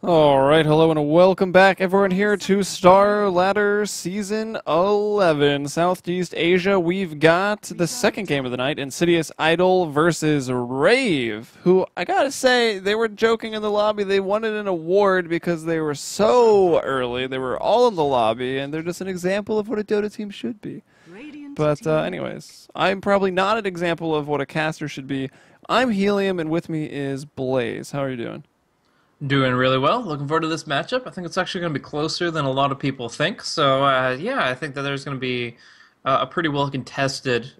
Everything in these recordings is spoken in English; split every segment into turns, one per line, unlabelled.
Alright, hello and welcome back everyone here to Starladder Season 11. Southeast Asia, we've got the second game of the night, Insidious Idol versus Rave, who, I gotta say, they were joking in the lobby, they wanted an award because they were so early, they were all in the lobby, and they're just an example of what a Dota team should be. But anyways, I'm probably not an example of what a caster should be. I'm Helium, and with me is Blaze. How are you doing?
Doing really well. Looking forward to this matchup. I think it's actually going to be closer than a lot of people think. So, yeah, I think that there's going to be a pretty well contested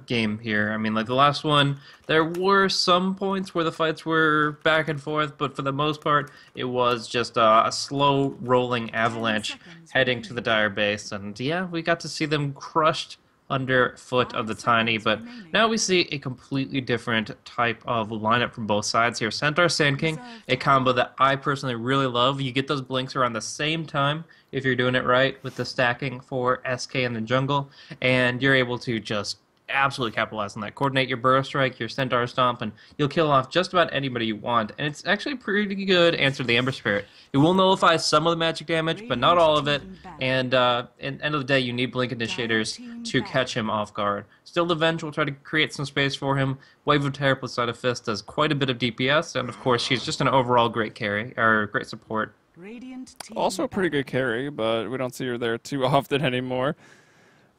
game here. I mean, like the last one, there were some points where the fights were back and forth, but for the most part, it was just a slow rolling avalanche heading to the dire base. And yeah, we got to see them crushed underfoot of the tiny, but now we see a completely different type of lineup from both sides here. Centaur Sand King, a combo that I personally really love. You get those blinks around the same time if you're doing it right with the stacking for SK in the jungle, and you're able to just absolutely capitalize on that. Coordinate your Burrow Strike, your Centaur Stomp, and you'll kill off just about anybody you want. And it's actually a pretty good answer to the Ember Spirit. It will nullify some of the magic damage, but not all of it. And at the end of the day, you need Blink Initiators to catch him off guard. Still, the Venge will try to create some space for him. Wave of Terror plus Side of Fist does quite a bit of DPS, and of course, she's just an overall great carry, or great support.
Also a pretty good carry, but we don't see her there too often anymore.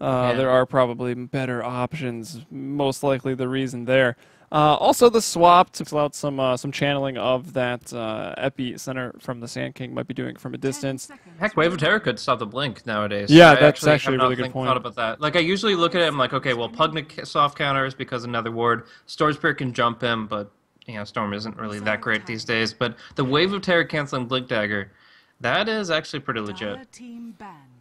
There are probably better options, most likely the reason there. Also, the swap to allow some channeling of that Epi Center from the Sand King might be doing it from a distance.
Heck, Wave of Terror could stop the blink nowadays.
Yeah, that's actually a really good point.
Thought about that. Like, I usually look at it, I'm like, okay, well, Pugna soft counters because another ward. Storm Spirit can jump him, but, you know, Storm isn't really that great these days. But the Wave of Terror canceling Blink Dagger, that is actually pretty legit.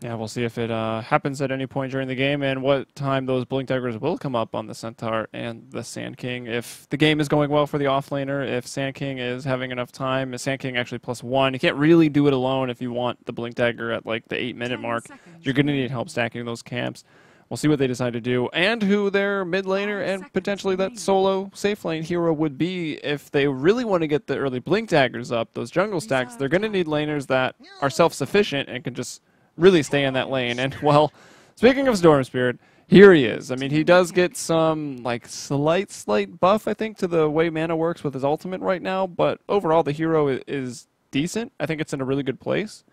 Yeah, we'll see if it happens at any point during the game and what time those Blink Daggers will come up on the Centaur and the Sand King. If the game is going well for the offlaner, if Sand King is having enough time, Sand King actually +1. You can't really do it alone if you want the Blink Dagger at like the 8-minute mark. You're going to need help stacking those camps. We'll see what they decide to do and who their mid laner and potentially that solo safe lane hero would be if they really want to get the early Blink Daggers up, those jungle stacks. They're going to need laners that are self-sufficient and can just really stay in that lane. And, well, speaking of Storm Spirit, here he is. I mean, he does get some, like, slight buff, I think, to the way mana works with his ultimate right now, but overall the hero is decent. I think it's in a really good place.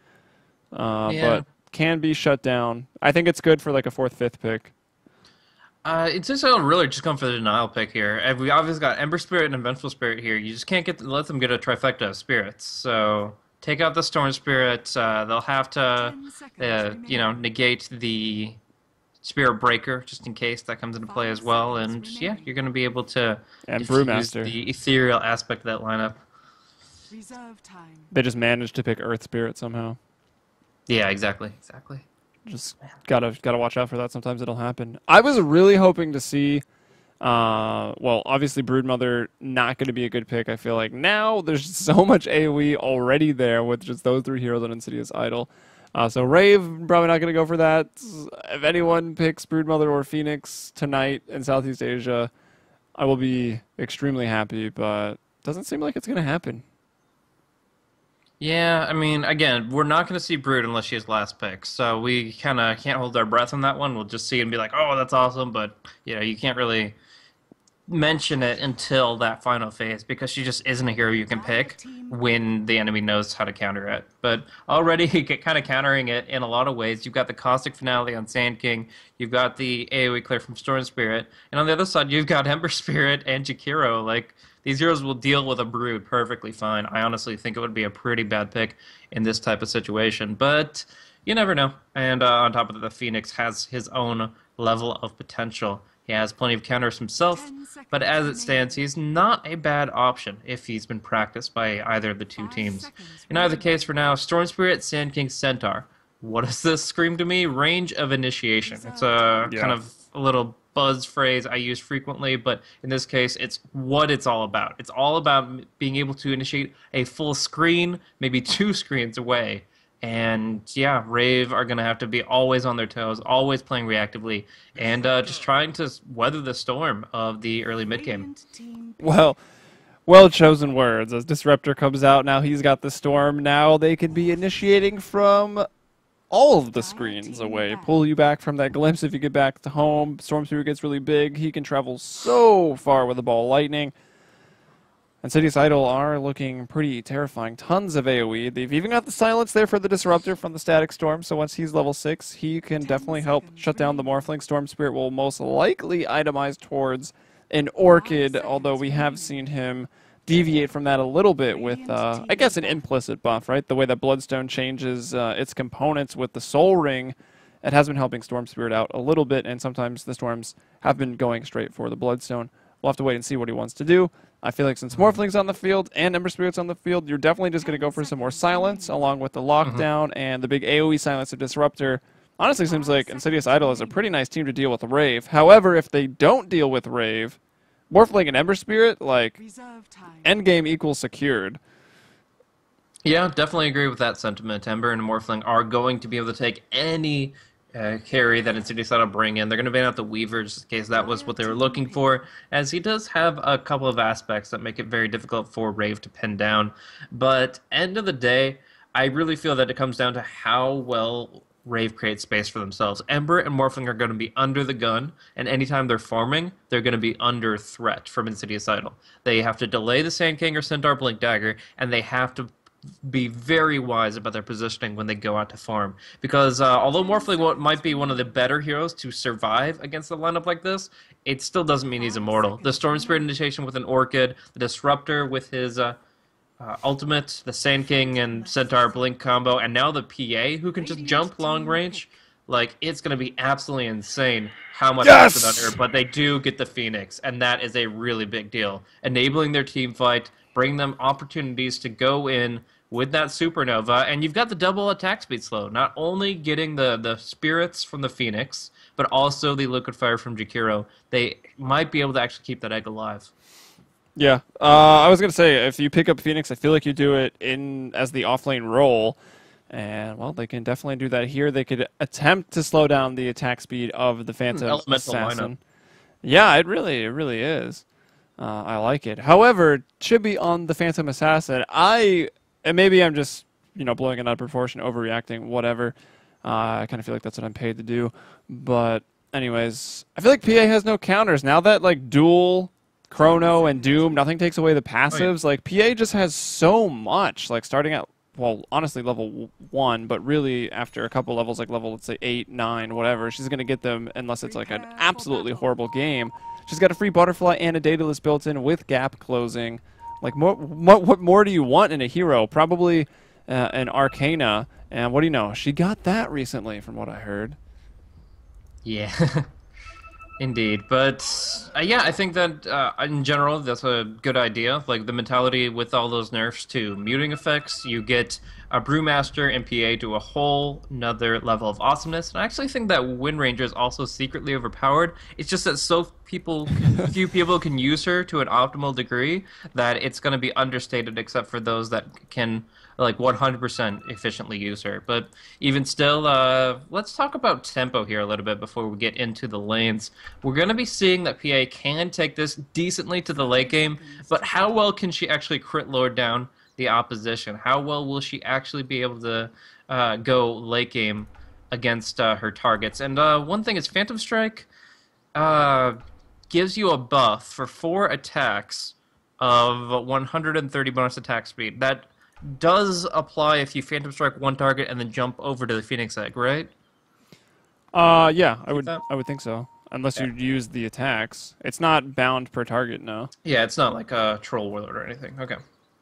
But can be shut down. I think it's good for like a 4th, 5th pick.
It's just really just going for the denial pick here. And we obviously got Ember Spirit and Vengeful Spirit here. You just can't let them get a trifecta of spirits. So take out the Storm Spirit. They'll have to, negate the Spirit Breaker just in case that comes into play as well. And yeah, you're going to be able to use the ethereal aspect of that lineup.
They just managed to pick Earth Spirit somehow.
Yeah, exactly.
Just gotta watch out for that. Sometimes it'll happen. I was really hoping to see, well, obviously Broodmother not going to be a good pick. I feel like now there's so much AoE already there with just those 3 heroes on Insidious Idol. So Rave probably not going to go for that. If anyone picks Broodmother or Phoenix tonight in Southeast Asia, I will be extremely happy. But doesn't seem like it's going to happen.
Yeah, I mean, again, we're not going to see Brood unless she has last pick, so we kind of can't hold our breath on that one. We'll just see it and be like, oh, that's awesome, but, you can't really mention it until that final phase because she just isn't a hero you can pick when the enemy knows how to counter it. But already kind of countering it in a lot of ways. You've got the Caustic Finale on Sand King, you've got the AoE clear from Storm Spirit, and on the other side, you've got Ember Spirit and Jakiro. Like, these heroes will deal with a Brood perfectly fine. I honestly think it would be a pretty bad pick in this type of situation, but you never know. And on top of that, the Phoenix has his own level of potential. He has plenty of counters himself, but as it stands, he's not a bad option if he's been practiced by either of the two teams. In either case, for now, Storm Spirit, Sand King, Centaur. What does this scream to me? Range of initiation. It's a kind of a little buzz phrase I use frequently, but in this case, it's what it's all about. It's all about being able to initiate a full screen, maybe 2 screens away. And yeah, Rave are going to have to be always on their toes, always playing reactively, and just trying to weather the storm of the early mid game.
Well, Well chosen words. As Disruptor comes out, now he's got the Storm. Now they could be initiating from all of the screens away. Pull you back from that glimpse if you get back to home. Storm Spear gets really big. He can travel so far with a ball of lightning. Insidious Idol are looking pretty terrifying. Tons of AoE. They've even got the silence there for the Disruptor from the Static Storm, so once he's level 6, he can definitely help shut down the Morphling. Storm Spirit will most likely itemize towards an Orchid, although we have seen him deviate from that a little bit with, I guess, an implicit buff, right? The way that Bloodstone changes its components with the Soul Ring, it has been helping Storm Spirit out a little bit, and sometimes the Storms have been going straight for the Bloodstone. We'll have to wait and see what he wants to do. I feel like since Morphling's on the field and Ember Spirit's on the field, you're definitely just going to go for some more silence, along with the lockdown and the big AoE silence of Disruptor. Honestly, seems like Insidious Idol is a pretty nice team to deal with Rave. However, if they don't deal with Rave, Morphling and Ember Spirit, like, endgame equals secured.
Yeah, definitely agree with that sentiment. Ember and Morphling are going to be able to take any carry that Insidious Idol bring in. They're going to ban out the Weaver just in case that was what they were looking for, as he does have a couple of aspects that make it very difficult for Rave to pin down. But end of the day, I really feel that it comes down to how well Rave creates space for themselves. Ember and Morphling are going to be under the gun, and anytime they're farming, they're going to be under threat from Insidious Idol. They have to delay the Sand King or Centaur Blink Dagger, and they have to be very wise about their positioning when they go out to farm. Because although Morphling might be one of the better heroes to survive against a lineup like this, it still doesn't mean he's immortal. The Storm Spirit Initiation with an Orchid, the Disruptor with his ultimate, the Sand King and Centaur Blink combo, and now the PA who can just jump long range. Like, it's going to be absolutely insane how much
Yes!
under, but they do get the Phoenix, and that is a really big deal. Enabling their team fight, bring them opportunities to go in with that Supernova, and you've got the double attack speed slow. Not only getting the spirits from the Phoenix, but also the Liquid Fire from Jakiro. They might be able to actually keep that egg alive.
Yeah, I was going to say, if you pick up Phoenix, I feel like you do it in as the offlane role. And, well, they can definitely do that here. They could attempt to slow down the attack speed of the Phantom Assassin.
Lineup.
Yeah, it really is. I like it. However, it should be on the Phantom Assassin. And maybe I'm just, blowing it out of proportion, overreacting, whatever. I kind of feel like that's what I'm paid to do. But, anyways, I feel like PA has no counters. Now that, like, dual Chrono and Doom, nothing takes away the passives. Like, PA just has so much. Like, starting at, well, honestly, level 1, but really after a couple levels, like level, let's say, 8, 9, whatever, she's going to get them unless it's, like, an absolutely horrible game. She's got a free Butterfly and a Daedalus built in with gap closing. Like, what more do you want in a hero? Probably an Arcana. And what do you know? She got that recently, from what I heard.
Yeah, indeed. But, yeah, I think that, in general, that's a good idea. Like, the mentality with all those nerfs to muting effects, you get a Brewmaster and PA to a whole nother level of awesomeness. And I actually think that Wind Ranger is also secretly overpowered. It's just that few people can use her to an optimal degree that it's going to be understated, except for those that can, like, 100% efficiently use her. But even still, let's talk about tempo here a little bit before we get into the lanes. We're going to be seeing that PA can take this decently to the late game, but how well can she actually crit lord down the opposition? How well will she actually be able to go late game against her targets? And one thing is Phantom Strike gives you a buff for 4 attacks of 130 bonus attack speed. That does apply if you Phantom Strike one target and then jump over to the Phoenix Egg, right?
Yeah, I would think so. Unless you use the attacks. It's not bound per target, no.
Yeah, it's not like a Troll Warlord or anything. Okay.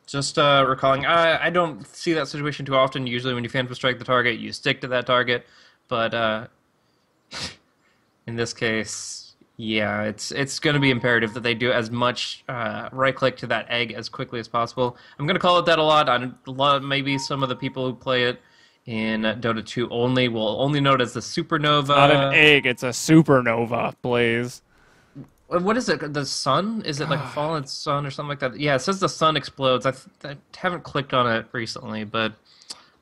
Just recalling, I don't see that situation too often. Usually when you Phantom Strike the target, you stick to that target. But in this case, yeah, it's going to be imperative that they do as much right-click to that egg as quickly as possible. I'm going to call it that a lot. Maybe some of the people who play it in Dota 2 will only know it as the Supernova.
Not an egg, it's a Supernova, Blaze.
What is it? The sun? Is it like a fallen sun or something like that? Yeah, it says the sun explodes. I haven't clicked on it recently, but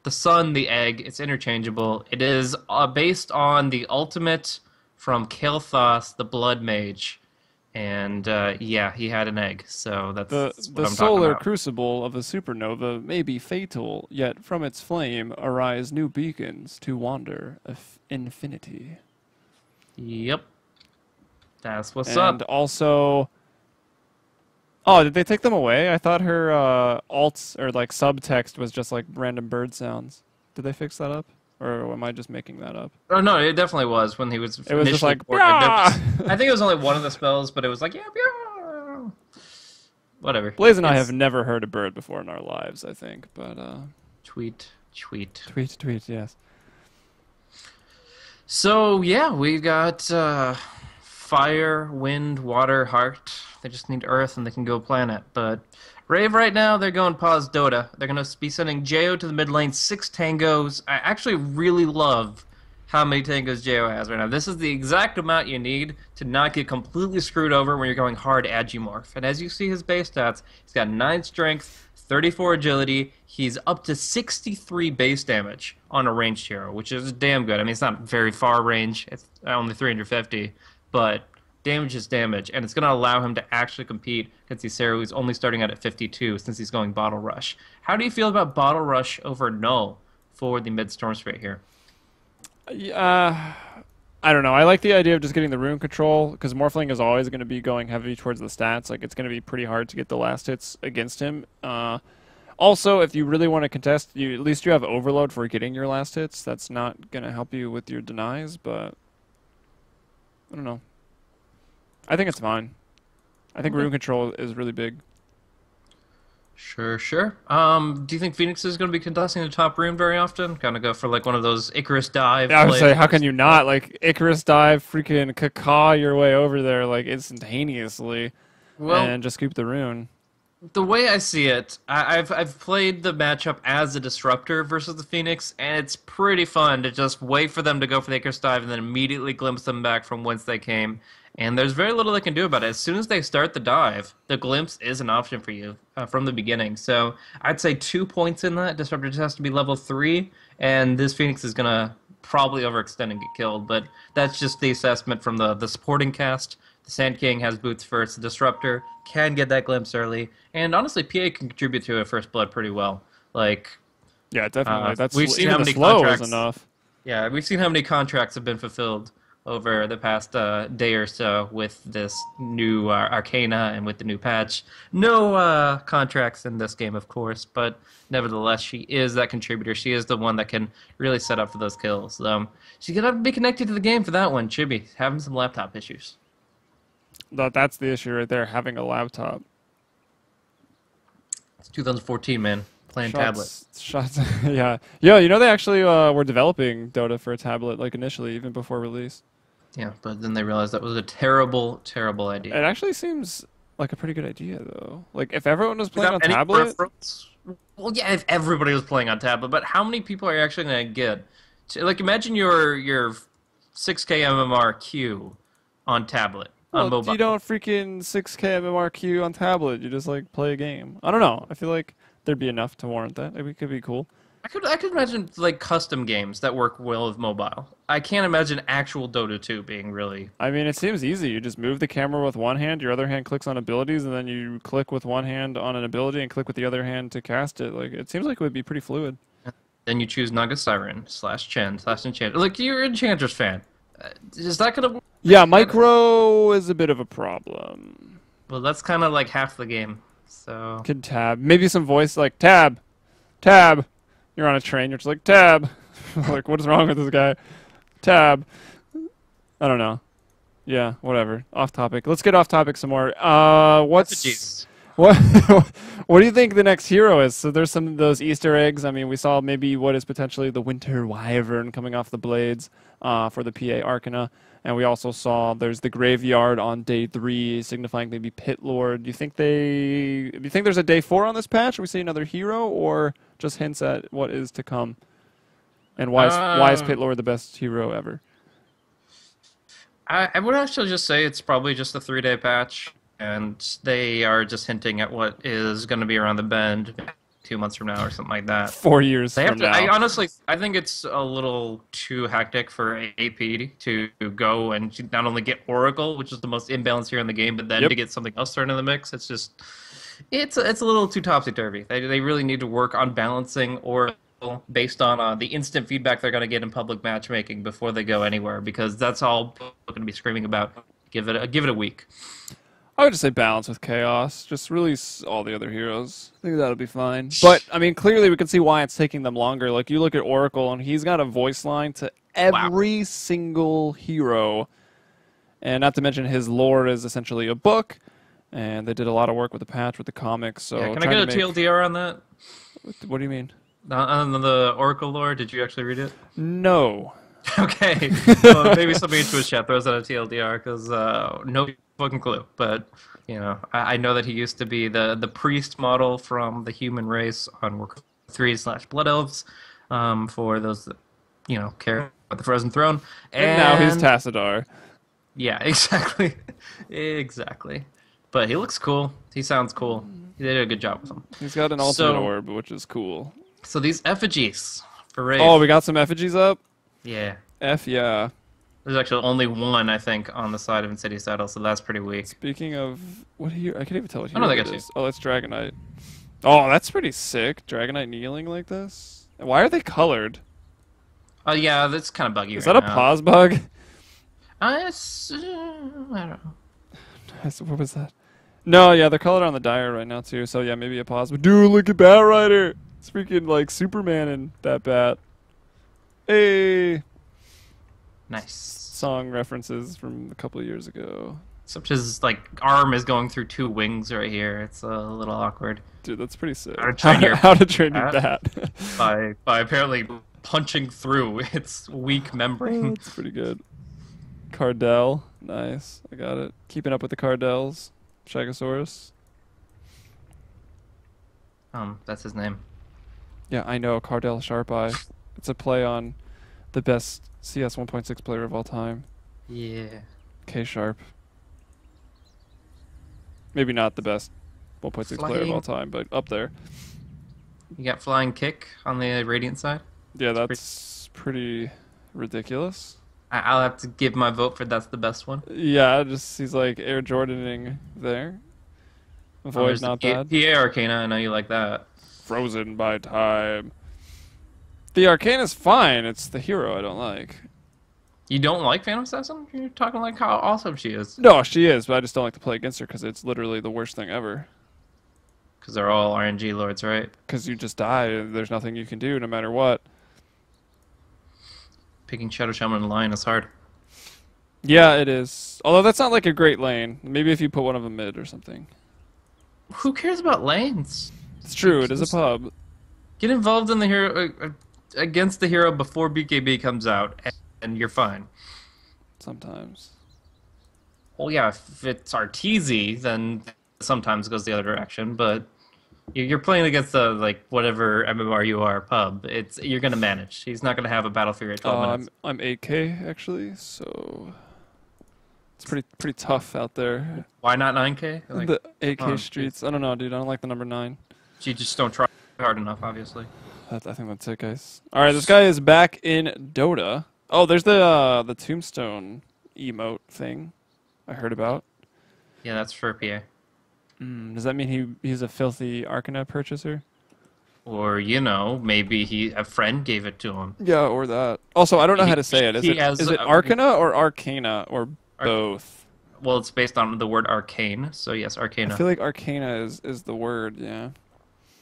the sun, the egg, it's interchangeable. It is based on the ultimate from Kael'thas, the Blood Mage. And yeah, he had an egg. So
The
that's what
the
I'm talking
solar
about.
crucible of a supernova may be fatal, yet from its flame arise new beacons to wander of infinity.
Yep, that's what's
And
up.
also, oh, did they take them away? I thought her alts or like subtext was just like random bird sounds. Did they fix that up, or am I just making that up?
Oh no, it definitely was when he was
It was just
initially
like,
ported. There
"Byah!"
was, I think it was only one of the spells, but it was like, yeah, yeah. Whatever.
Blaze and I have
It's
never heard a bird before in our lives, I think, but
tweet, tweet.
tweet, tweet, yes.
So yeah, we got fire, wind, water, heart. They just need Earth, and they can go planet. But Rave right now, they're going pause Dota. They're gonna be sending Jo to the mid lane, 6 tangos. I actually really love how many tangos Jo has right now. This is the exact amount you need to not get completely screwed over when you're going hard Agimorph. And as you see his base stats, he's got 9 strength, 34 agility. He's up to 63 base damage on a ranged hero, which is damn good. I mean, it's not very far range. It's only 350, but damage is damage, and it's going to allow him to actually compete against Isero, who's only starting out at 52 since he's going Bottle Rush. How do you feel about Bottle Rush over Null for the mid Storm Spirit here?
Yeah, I don't know. I like the idea of just getting the rune control because Morphling is always going to be going heavy towards the stats. Like it's going to be pretty hard to get the last hits against him. Also, if you really want to contest, you at least you have overload for getting your last hits. That's not going to help you with your denies, but I don't know. I think it's fine. I think
Okay.
rune control is really big.
Sure, sure. Do you think Phoenix is going to be contesting the top rune very often? Kind of go for like one of those Icarus dive
Yeah, I would say,
plays?
how can you not? Like Icarus dive, freaking caca your way over there like instantaneously,
Well,
and just scoop the rune.
the way I see it, I've played the matchup as a disruptor versus the Phoenix, and it's pretty fun to just wait for them to go for the Icarus dive and then immediately glimpse them back from whence they came. And there's very little they can do about it. As soon as they start the dive, the glimpse is an option for you from the beginning. So I'd say 2 points in that. Disruptor just has to be level 3, and this Phoenix is gonna probably overextend and get killed. But that's just the assessment from the supporting cast. The Sand King has boots first. The Disruptor can get that glimpse early, and honestly, PA can contribute to a first blood pretty well. Like
Yeah, definitely.
we've seen
Even
how
the
many
slow is
contracts.
enough.
Yeah, we've seen how many contracts have been fulfilled over the past day or so with this new Arcana and with the new patch. No contracts in this game, of course, but nevertheless, she is that contributor. She is the one that can really set up for those kills. She's gonna be connected to the game for that one. Should be having some laptop issues.
That's the issue right there. Having a laptop.
It's 2014, man. Playing tablet.
Shots. Yeah, yeah. You know they actually were developing Dota for a tablet like initially, even before release.
Yeah, but then they realized that was a terrible, terrible
It
idea.
actually seems like a pretty good idea though. Like if everyone was playing on
Without any
tablet,
peripherals. Well, yeah, if everybody was playing on tablet, but how many people are you actually going to get? Like, imagine your 6K MMRQ on tablet on
well, you
mobile.
don't freaking 6K MMRQ on tablet. You just like play a game. I don't know. I feel like there'd be enough to warrant that. It could be cool.
I could imagine like custom games that work well with mobile. I can't imagine actual Dota 2 being really.
I mean, it seems easy. You just move the camera with one hand, your other hand clicks on abilities, and then you click with one hand on an ability and click with the other hand to cast it. Like it seems like it would be pretty fluid.
Then you choose Naga Siren / Chen / Enchantress. Like you're an Enchantress fan. Is that gonna work?
Yeah, micro is a bit of a problem.
Well, that's kind of like half the game. So
Could tab. Maybe some voice like tab, tab. You're on a train. You're just like tab. Like what is wrong with this guy? Tab. I don't know. Yeah, whatever. Off topic. Let's get off topic some more.
refugees.
What what do you think the next hero is? So there's some of those Easter eggs. I mean, we saw maybe what is potentially the Winter Wyvern coming off the blades for the PA Arcana, and we also saw there's the Graveyard on day 3, signifying maybe Pit Lord. Do you think there's a day 4 on this patch? Are we see another hero, or just hints at what is to come? And why is Pit
Um,
Lord the best hero ever?
I would actually just say it's probably just a 3-day patch, and they are just hinting at what is going to be around the bend. 2 months from now or something like that.
4 years
They have
from
to. I
now.
honestly, I think it's a little too hectic for AP to go and to not only get Oracle, which is the most imbalanced here in the game, but then
Yep.
to get something else thrown in the mix. It's just, it's a little too topsy turvy. They really need to work on balancing Oracle based on the instant feedback they're going to get in public matchmaking before they go anywhere, because that's all people are going to be screaming about. Give it a week.
I would just say balance with chaos. Just release all the other heroes. I think that'll be fine. But I mean, clearly we can see why it's taking them longer. Like you look at Oracle, and he's got a voice line to
Wow.
every single hero, and not to mention his lore is essentially a book. And they did a lot of work with the patch, with the comics. So
Yeah, can I get a TLDR on that?
What do you mean?
On the Oracle lore, did you actually read it?
No.
Okay, well, maybe somebody in Twitch chat throws out a TLDR because no fucking clue. But I know that he used to be the priest model from the human race on Warcraft 3/Blood Elves, for those that care about the Frozen Throne.
And now he's Tassadar.
Yeah, exactly, exactly. But he looks cool. He sounds cool. He did a good job with him.
He's got an ultimate orb, which is cool.
So these effigies for Rave.
Oh, we got some effigies up?
Yeah.
F yeah.
There's actually only one, I think, on the side of Insidious Saddle, so that's pretty weak.
Speaking of, what hero? I can't even tell what
Oh,
hero
no, they
it
got
is. Oh, that's Dragonite. Oh, that's pretty sick. Dragonite kneeling like this? Why are they colored?
Oh, yeah, that's kind of buggy
Is
right
that a
now.
pause bug?
I don't know.
What was that? No, yeah, they're colored on the diary right now, too. So, yeah, maybe a pause. But dude, look at Bat Rider. It's freaking like Superman in that bat. Hey.
Nice.
Song references from a couple of years ago.
Except his arm is going through two wings right here. It's a little awkward.
Dude, that's pretty sick.
How to train your
How to train your bat.
by apparently punching through its weak membrane.
Oh, that's pretty good. Cardell. Nice. I got it. Keeping up with the Cardells. Shagosaurus.
That's his name.
Yeah, I know. Cardell Sharpeye. It's a play on the best CS 1.6 player of all time.
Yeah.
K Sharp. Maybe not the best 1.6 player of all time, but up there.
You got Flying Kick on the Radiant side?
Yeah, that's pretty ridiculous.
I'll have to give my vote for that's the best one.
Yeah, just he's like Air Jordaning there. Void not bad.
PA Arcana, I know you like that.
Frozen by time. The Arcana's fine. It's the hero I don't like.
You don't like Phantom Assassin? You're talking like how awesome she is.
No, she is, but I just don't like to play against her because it's literally the worst thing ever.
Because they're all RNG lords, right?
Because you just die and there's nothing you can do no matter what.
Picking Shadow Shaman and Lion is hard.
Yeah, it is. Although that's not like a great lane. Maybe if you put one of them mid or something.
Who cares about lanes?
It's true, it is a pub.
Get involved in the hero against the hero before BKB comes out, and you're fine.
Sometimes.
Well, yeah, if it's Arteezy, then sometimes it goes the other direction, but you're playing against the whatever MMR you are pub. You're gonna manage. He's not gonna have a battle for you at 12 minutes.
I'm 8K actually, so it's pretty tough out there.
Why not 9K?
The 8K streets. I don't know, dude. I don't like the number 9.
You just don't try hard enough, obviously.
I think that's it, guys. All right, this guy is back in Dota. Oh, there's the tombstone emote thing I heard about.
Yeah, that's for PA.
Does that mean he's a filthy Arcana purchaser?
Or, maybe a friend gave it to him.
Yeah, or that. Also, I don't know how to say it. Is it Arcana or Arcana or both?
Well, it's based on the word arcane, so yes, Arcana.
I feel like Arcana is the word, yeah.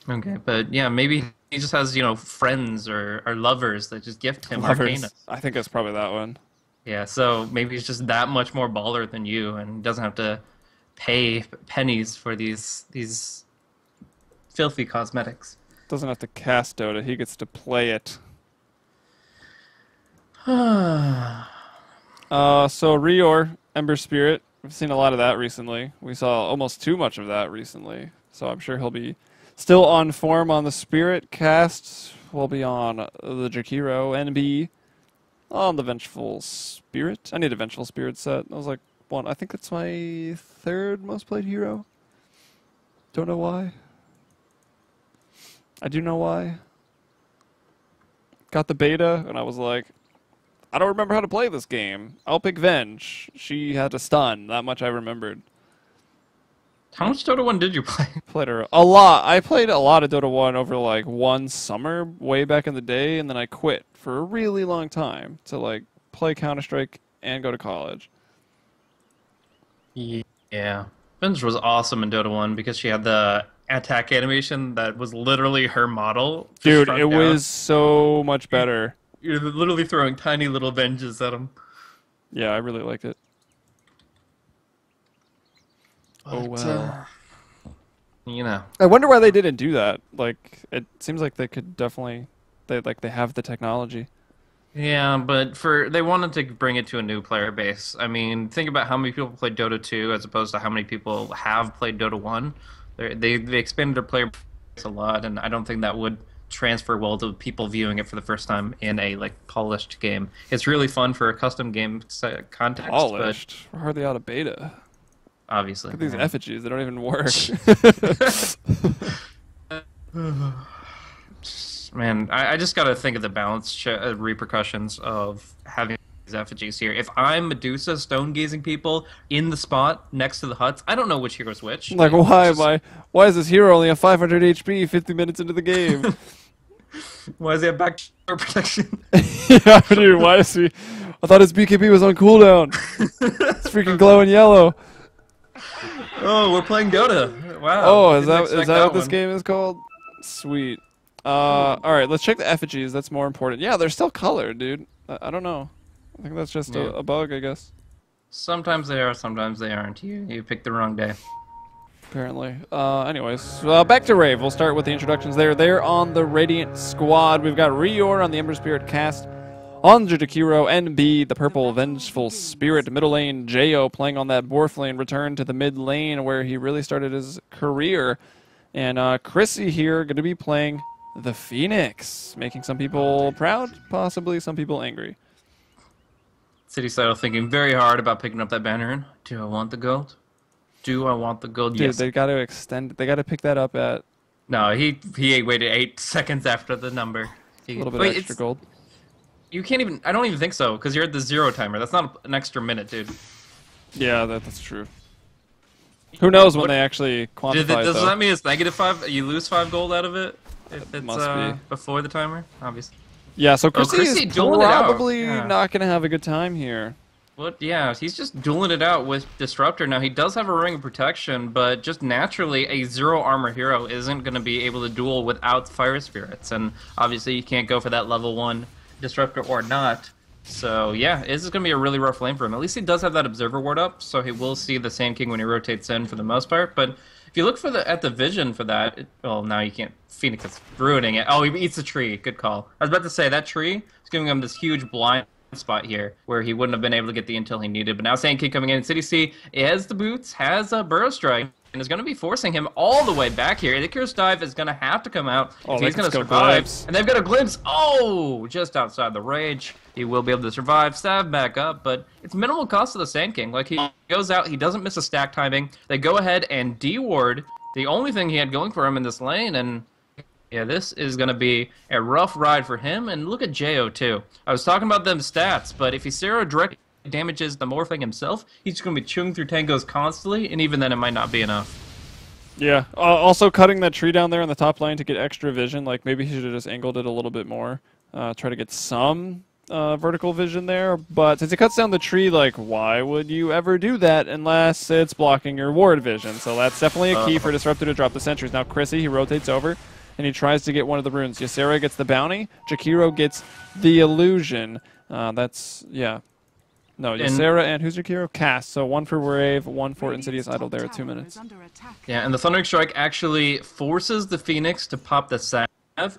Okay, but yeah, maybe he just has, friends or lovers that just gift him Arcana.
I think it's probably that one.
Yeah, so maybe he's just that much more baller than you and doesn't have to pay pennies for these filthy cosmetics.
Doesn't have to cast Dota, he gets to play it. So Rior, Ember Spirit, we've seen a lot of that recently. We saw almost too much of that recently. So I'm sure he'll be still on form on the Spirit. Cast will be on the Jakiro, NB on the Vengeful Spirit. I need a Vengeful Spirit set. I was like, I think it's my third most played hero. Don't know why. I do know why. Got the beta, and I was like, I don't remember how to play this game. I'll pick Venge. She had a stun. That much I remembered.
How much Dota 1 did you play?
Played her a lot. I played a lot of Dota 1 over like one summer way back in the day, and then I quit for a really long time to like play Counter-Strike and go to college.
Yeah. Venge was awesome in Dota 1 because she had the attack animation that was literally her model.
Dude, it was so much better.
You're literally throwing tiny little Venges at him.
Yeah, I really liked it. Oh well.
You know.
I wonder why they didn't do that. Like, it seems like they could definitely, they have the technology.
Yeah, but they wanted to bring it to a new player base. I mean, think about how many people played Dota 2 as opposed to how many people have played Dota 1. They expanded their player base a lot, and I don't think that would transfer well to people viewing it for the first time in a like polished game. It's really fun for a custom game context.
Polished? We're hardly out of beta.
Obviously.
Look at these effigies. They don't even work.
Man, I just got to think of the balance repercussions of having these effigies here. If I'm Medusa stone-gazing people in the spot next to the huts, I don't know which hero's which.
Like, why is this hero only at 500 HP 50 minutes into the game?
Why does he have back protection?
Yeah, dude, why is he... I thought his BKB was on cooldown. It's freaking glowing yellow.
Oh, we're playing Dota. Wow.
Oh, is that what this game is called? Sweet. Alright, let's check the effigies. That's more important. Yeah, they're still colored, dude. I don't know. I think that's just a bug, I guess.
Sometimes they are, sometimes they aren't. You picked the wrong day.
Apparently. Anyways, back to Rave. We'll start with the introductions there. They're on the Radiant squad. We've got Rior on the Ember Spirit cast. On Judikiro, NB, the purple Vengeful Spirit. Middle lane, Jo playing on that Borf lane. Return to the mid lane where he really started his career. And Chrissy here going to be playing the Phoenix, making some people proud, possibly some people angry.
City Saddle thinking very hard about picking up that banner. And do I want the gold? Do I want the gold?
Dude,
yes.
they got to extend. They got to pick that up at.
No, he waited 8 seconds after the number.
A little bit extra gold.
You can't even. I don't even think so because you're at the 0 timer. That's not an extra minute, dude.
Yeah, that's true. Who knows when they actually quantify it,
does that mean it's -5? You lose 5 gold out of it if it's
must be
before the timer, obviously.
Yeah, so Chrissy is probably
Yeah.
not going to have a good time here.
What? Yeah, he's just dueling it out with Disruptor. Now, he does have a Ring of Protection, but just naturally, a 0 armor hero isn't going to be able to duel without Fire Spirits. And obviously, you can't go for that level 1 Disruptor or not. So, yeah, this is going to be a really rough lane for him. At least he does have that Observer Ward up, so he will see the Sand King when he rotates in for the most part. But if you look for at the vision for that, well, now you can't. Phoenix is ruining it. Oh, he eats a tree. Good call. I was about to say, that tree is giving him this huge blind spot here where he wouldn't have been able to get the intel he needed. But now Sand King coming in. City C has the boots, has a Burrow Strike, and is going to be forcing him all the way back here. Icarus Dive is going to have to come out if he's going to survive. And they've got a glimpse. Oh, just outside the rage. He will be able to survive, stab back up, but it's minimal cost to the Sand King. Like, he goes out, he doesn't miss a stack timing. They go ahead and D-ward the only thing he had going for him in this lane, and yeah, this is going to be a rough ride for him. And look at Jo, too. I was talking about them stats, but if he Zero direct damages the Morphling himself, he's just going to be chewing through tangos constantly, and even then it might not be enough.
Yeah, also cutting that tree down there in the top lane to get extra vision. Like, maybe he should have just angled it a little bit more. Try to get some vertical vision there. But since he cuts down the tree, like, why would you ever do that unless it's blocking your ward vision? So that's definitely a key for Disruptor to drop the sentries. Now Chrissy, he rotates over, and he tries to get one of the runes. Ysera gets the bounty. Jakiro gets the illusion. Yeah. No, Ysera and who's Jakiro? Cast. So 1 for Rave, 1 for Insidious Idol there at 2 minutes.
Yeah, and the Thundering Strike actually forces the Phoenix to pop the salve.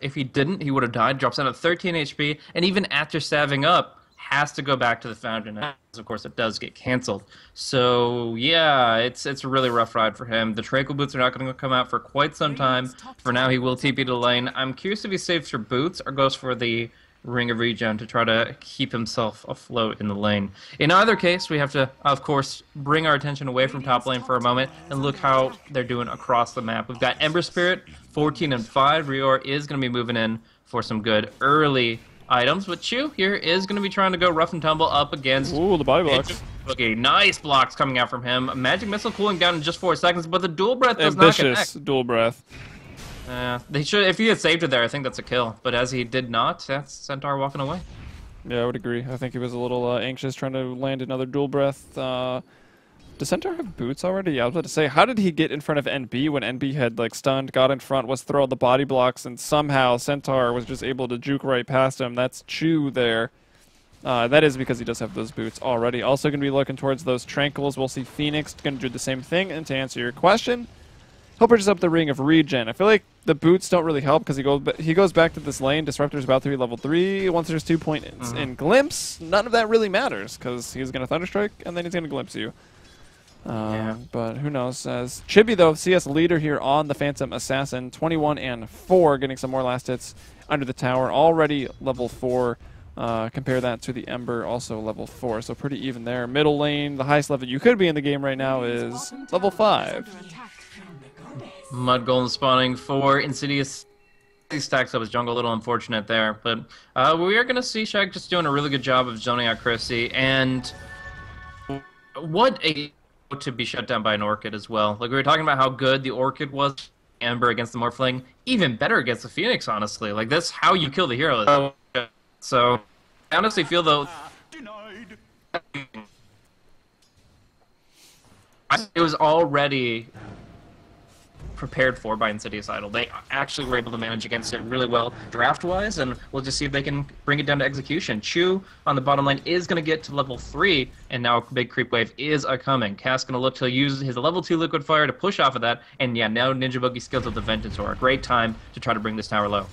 If he didn't, he would have died. Drops out at 13 HP, and even after salving up, has to go back to the Fountain. Of course, it does get canceled. So, yeah, it's a really rough ride for him. The Tranquil Boots are not going to come out for quite some time. For now, he will TP to the lane. I'm curious if he saves for Boots or goes for the Ring of Regen to try to keep himself afloat in the lane. In either case, we have to, of course, bring our attention away from top lane for a moment and look how they're doing across the map. We've got Ember Spirit 14 and 5. Rior is going to be moving in for some good early items, but Chu here is going to be trying to go rough and tumble up against.
Ooh, the body blocks.
Okay, nice blocks coming out from him. Magic missile cooling down in just 4 seconds, but the dual breath does
Ambitious
not connect.
dual breath.
They should. If he had saved it there, I think that's a kill. But as he did not, that's Centaur walking away.
Yeah, I would agree. I think he was a little anxious trying to land another dual breath. Does Centaur have boots already? Yeah, I was about to say, how did he get in front of NB when NB had like stunned, got in front, was throwing the body blocks, and somehow Centaur was just able to juke right past him? That's Chu there. That is because he does have those boots already. Also going to be looking towards those tranquils. We'll see Phoenix going to do the same thing. And to answer your question, he'll purchase up the Ring of Regen. I feel like the boots don't really help because he goes back to this lane. Disruptor's about to be level 3. Once there's 2 points in Glimpse, none of that really matters because he's going to Thunderstrike and then he's going to Glimpse you. But who knows? As Chibi, though, CS leader here on the Phantom Assassin, 21 and 4, getting some more last hits under the tower. Already level 4. Compare that to the Ember, also level 4. So pretty even there. Middle lane, the highest level you could be in the game right now is level 5.
Mud Golem spawning for Insidious. He stacks up his jungle, a little unfortunate there. But we are going to see Shaq just doing a really good job of zoning out Chrissy. And what a to be shut down by an Orchid as well. Like we were talking about how good the Orchid was, Ember against the Morphling, even better against the Phoenix, honestly. Like that's how you kill the hero. So I honestly feel though it was already prepared for by Insidious Idol. They actually were able to manage against it really well draft-wise, and we'll just see if they can bring it down to execution. Chu on the bottom lane is going to get to level 3, and now a big creep wave is a-coming. Cass going to look to use his level 2 Liquid Fire to push off of that, and yeah, now Ninja Boogie skills with the Vengeance Aura. Great time to try to bring this tower low.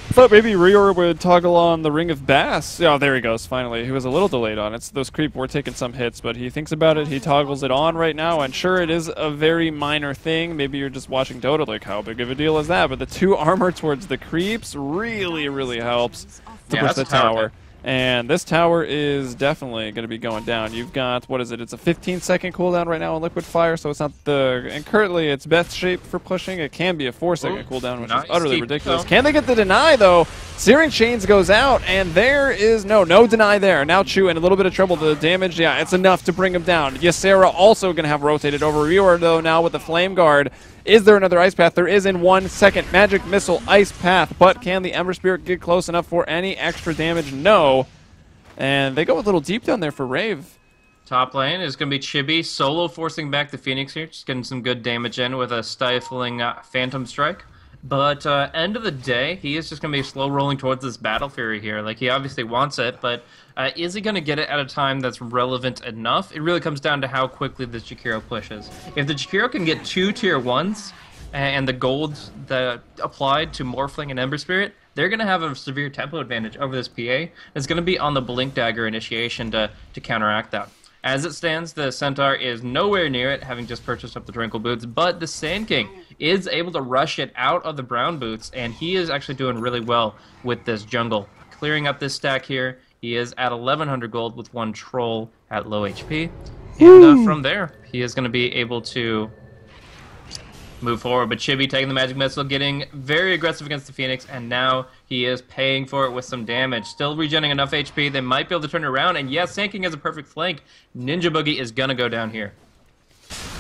I thought maybe Rior would toggle on the Ring of Bass. Oh, there he goes, finally. He was a little delayed on it. Those creep were taking some hits, but he thinks about it. He toggles it on right now, and sure, it is a very minor thing. Maybe you're just watching Dota, like, how big of a deal is that? But the 2 armor towards the creeps really, really helps to push the tower. And this tower is definitely going to be going down. You've got, what is it? It's a 15-second cooldown right now on Liquid Fire, so it's not the... And currently, it's best shape for pushing. It can be a 4-second cooldown, which is utterly ridiculous. Can they get the deny, though? Searing Chains goes out, and there is no deny there. Now Chu in a little bit of trouble. The damage, yeah, it's enough to bring him down. Ysera also going to have rotated over. Rior, though, now with the Flame Guard. Is there another Ice Path? There is in 1 second. Magic Missile, Ice Path. But can the Ember Spirit get close enough for any extra damage? No. And they go a little deep down there for Rave.
Top lane is going to be Chibi solo forcing back the Phoenix here. Just getting some good damage in with a stifling Phantom Strike. But end of the day, he is just going to be slow rolling towards this Battle Fury here. Like, he obviously wants it, but is he going to get it at a time that's relevant enough? It really comes down to how quickly the Jakiro pushes. If the Jakiro can get 2 tier 1s and the gold that applied to Morphling and Ember Spirit, they're going to have a severe tempo advantage over this PA. It's going to be on the Blink Dagger initiation to counteract that. As it stands, the Centaur is nowhere near it, having just purchased up the Tranquil Boots, but the Sand King is able to rush it out of the Brown Boots, and he is actually doing really well with this jungle. Clearing up this stack here, he is at 1,100 gold with 1 Troll at low HP. And from there, he is going to be able to move forward. But Chibi taking the Magic Missile, getting very aggressive against the Phoenix, and now he is paying for it with some damage. Still regenerating enough HP. They might be able to turn it around, and yes, Sand King has a perfect flank. Ninja Boogie is going to go down here.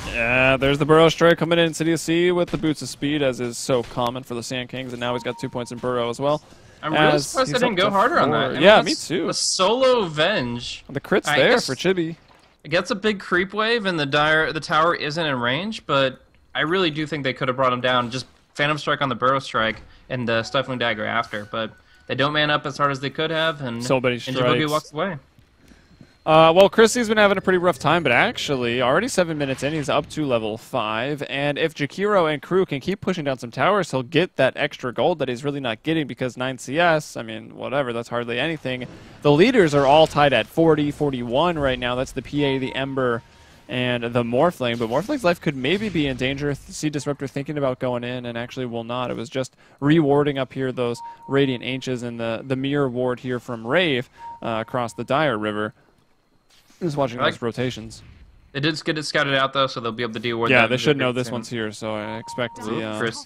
Yeah, there's the Burrow Strike coming in Insidious C with the Boots of Speed, as is so common for the Sand Kings, and now he's got 2 points in Burrow as well.
I'm really surprised they didn't go harder on that. I mean,
yeah, me too.
A solo Venge.
The crit's there for Chibi.
It gets a big creep wave, and the tower isn't in range, but I really do think they could have brought him down. Just Phantom Strike on the Burrow Strike and the Stifling Dagger after, but they don't man up as hard as they could have, and
so many strikes.
Ninja Boogie walks away.
Well, Chrissy's been having a pretty rough time, but actually, already 7 minutes in, he's up to level 5. And if Jakiro and crew can keep pushing down some towers, he'll get that extra gold that he's really not getting because 9 CS, I mean, whatever, that's hardly anything. The leaders are all tied at 40, 41 right now. That's the PA, the Ember, and the Morphling. But Morphling's life could maybe be in danger. See Disruptor thinking about going in and actually will not. It was just rewarding up here those Radiant Ancients and the mirror ward here from Rave across the Dire River. Just watching those rotations.
They did get it scouted out though, so they'll be able to deal with
Yeah,
that
they should know this
soon.
one's here, so I expect
Chris.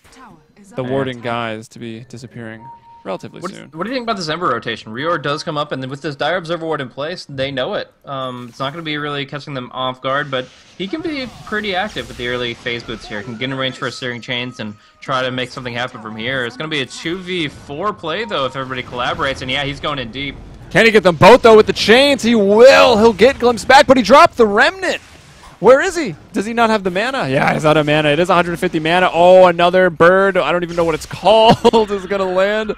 the warding guys to be disappearing relatively soon.
What do you think about this Ember rotation? Rior does come up, and then with this Dire Observer Ward in place, they know it. It's not going to be really catching them off guard, but he can be pretty active with the early phase boots here. He can get in range for Searing Chains and try to make something happen from here. It's going to be a 2v4 play, though, if everybody collaborates, and yeah, he's going in deep.
Can he get them both, though, with the chains? He will. He'll get Glimpse back, but he dropped the Remnant. Where is he? Does he not have the mana? Yeah, he's out of mana. It is 150 mana. Oh, another bird. I don't even know what it's called. Is going to land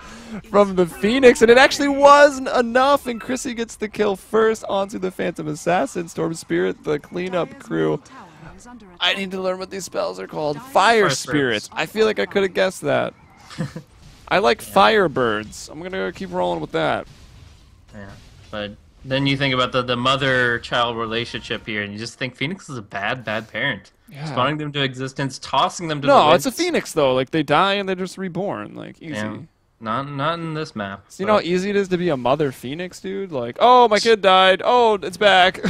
from the Phoenix, and it actually wasn't enough, and Chrissy gets the kill first onto the Phantom Assassin. Storm Spirit, the cleanup crew. I need to learn what these spells are called. Fire Spirits. I feel like I could have guessed that. I like Firebirds. I'm going to keep rolling with that.
Yeah, but then you think about the mother-child relationship here, and you just think Phoenix is a bad parent. Yeah. Spawning them to existence, tossing them to the
No,
winds.
it's a Phoenix, though. Like, they die and they're just reborn. Like, easy. Yeah.
Not in this map.
So you know how easy it is to be a mother Phoenix, dude? Like, oh, my kid died. Oh, it's back.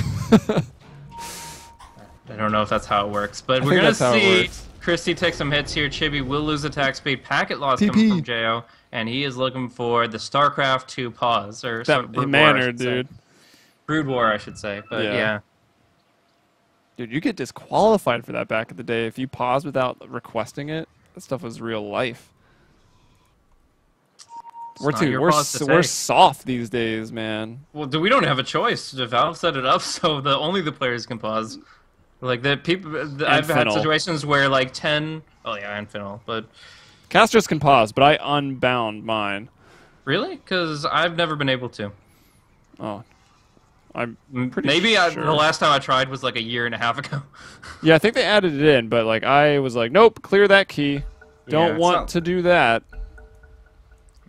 I don't know if that's how it works, but we're going to see Christy take some hits here. Chibi will lose attack speed. Packet loss coming from Jo, and he is looking for the StarCraft to pause. Or
that manner, dude.
Brood War, I should say. But yeah.
Dude, you get disqualified for that back in the day. If you paused without requesting it, that stuff was real life. We're soft these days, man.
Well, we don't have a choice. Valve set it up so only the players can pause. Like the people, I've had situations where like 10. Oh yeah, and Finnel, but
casters can pause, but I unbound mine.
Really? Because I've never been able to.
Oh, I'm pretty
maybe
sure.
The last time I tried was like a year and a half ago.
Yeah, I think they added it in, but like I was like, nope, clear that key. Don't want to do that.